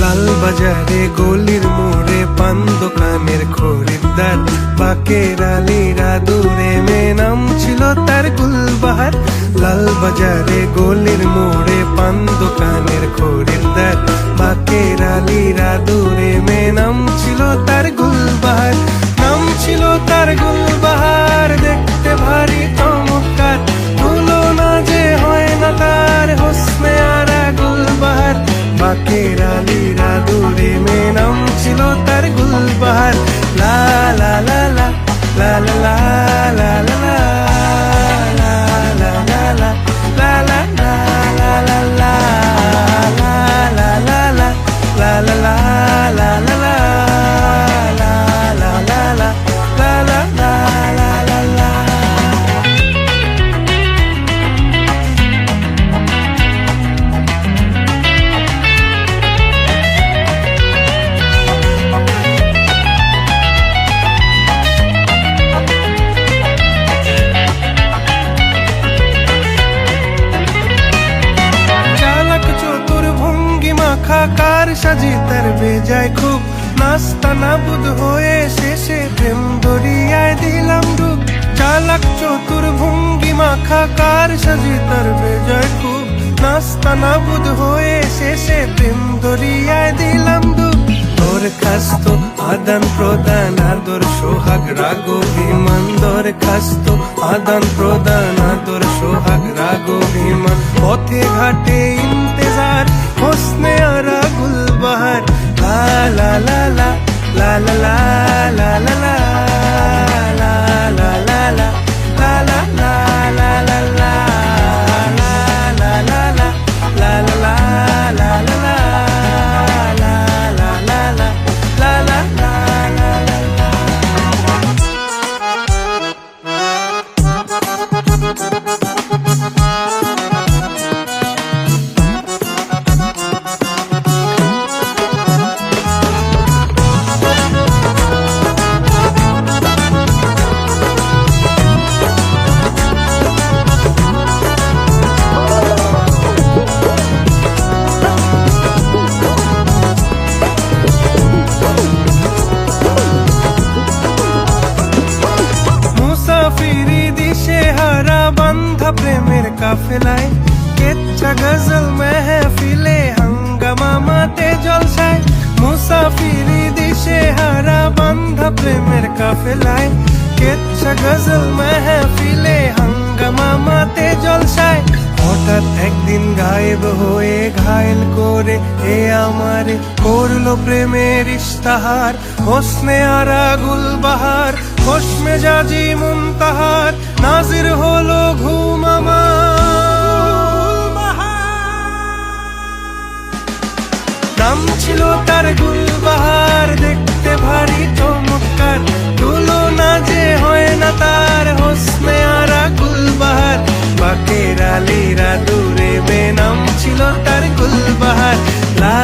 লাল বাজারে গলির মোড়ে পান দোকানের খরিদ্দার, বাকের আলীরা দূরে মেয়ে নাম ছিল তার গুলবাহার। লাল বাজারে গলির মোড়ে পান দোকানের খরিদ্দার, বাকের আলীরা দূরে মেয়ে নাম ছিল তার গুলবাহার। নাম ছিল তার গুলবাহার, দেখতে ভারী চমৎকার, তুলনা যে হয় না তার হোসনে আরা গুলবাহার। বাকের আলীরা দূরে মেয়ে নাম ছিল তার গুলবাহার। লা লা লা লা লা লা লা লা লা কার সাজি তার বেজায় খুব, নাস্তা নাবুদ হয়ে শেষে প্রেম দরিয়ায় দিলাম ডুব। চালাক চতুর ভঙ্গি মাখা কার সাজি তার বেজায় খুব, নাস্তা নাবুদ হয়ে শেষে প্রেম দরিয়ায় দিলাম ডুব। দরখাস্ত আদান প্রদান আদর সোহাগ রাগ অভিমান, দরখাস্ত আদান প্রদান আদর সোহাগ রাগ অভিমান। পথে ঘাটে ইন্তেজার হোসনে আরা গুলবাহার। লা লা লা লা লা লা লা লা লা লা লা লা লা লা লা লা লা লা লা প্রেমের কাফেলায়, কেচ্ছা গজল মেহফিলে হাঙ্গামা মাতে জলসায়। মুসাফিরি দিশে হারা বান্ধা প্রেমের কাফেলায়, কেচ্ছা গজল মেহফিলে হাঙ্গামা মাতে জলসায়। হঠাৎ একদিন গায়েব হয়ে ঘায়েল করে এ আমারে করলো প্রেমের ইশতাহার। হোসনে আরা গুলবাহার, খোশ মেজাজি মুনতাহার, নাজির হলো ঘুম আমার। নাম ছিল তার গুলবাহার, দেখতে ভারী চমৎকার, তুলনা যে হয় না তার হোসনে আরা গুলবাহার। বাকের আলীরা দূরে মেয়ে নাম ছিল তার গুলবাহার। লা